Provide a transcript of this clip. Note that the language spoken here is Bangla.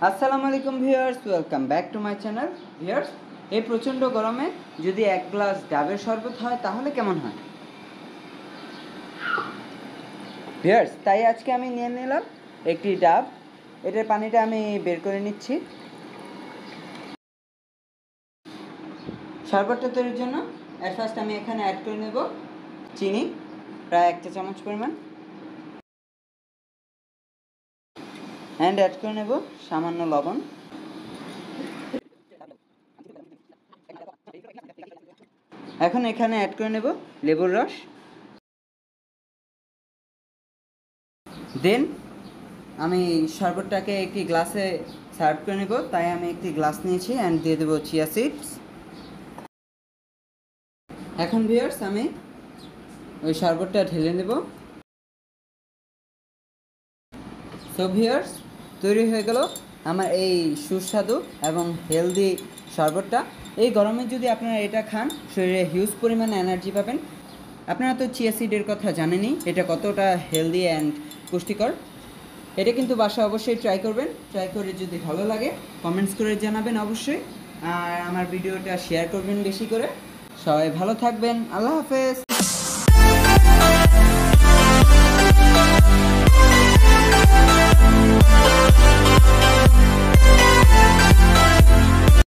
আসসালামু আলাইকুম viewers, welcome back to my channel. Viewers, এই প্রচণ্ড গরমে যদি এক গ্লাস ডাবের শরবত হয় তাহলে কেমন হয় ভিউয়ার্স? তাই আজকে আমি নিয়ে নিলাম একটি ডাব। এটার পানিটা আমি বের করে নিচ্ছি। শরবতটা তৈরির জন্য এট ফার্স্ট আমি এখানে অ্যাড করে নেব চিনি, প্রায় 1 চা চামচ পরিমাণ, অ্যান্ড অ্যাড করে নেব সামান্য লবণ। এখন এখানে অ্যাড করে নেব লেবুর রস। দেন আমি শরবতটাকে একটি গ্লাসে সার্ভ করে নেব, তাই আমি একটি গ্লাস নিয়েছি অ্যান্ড দিয়ে দেবো চিয়া সিডস। এখন ভিউয়ার্স আমি ওই শরবতটা ঢেলে নেব। সো ভিউয়ার্স, তৈরি হয়ে গেল আমার এই সুস্বাদু এবং হেলদি শরবতটা। এই গরমে যদি আপনারা এটা খান, শরীরে হিউজ পরিমাণে এনার্জি পাবেন। আপনারা তো চিয়া সিডের কথা জানেনই, এটা কতটা হেলদি অ্যান্ড পুষ্টিকর। এটা কিন্তু বাসায় অবশ্যই ট্রাই করবেন। ট্রাই করে যদি ভালো লাগে কমেন্টস করে জানাবেন অবশ্যই, আর আমার ভিডিওটা শেয়ার করবেন বেশি করে। সবাই ভালো থাকবেন। আল্লাহ হাফেজ।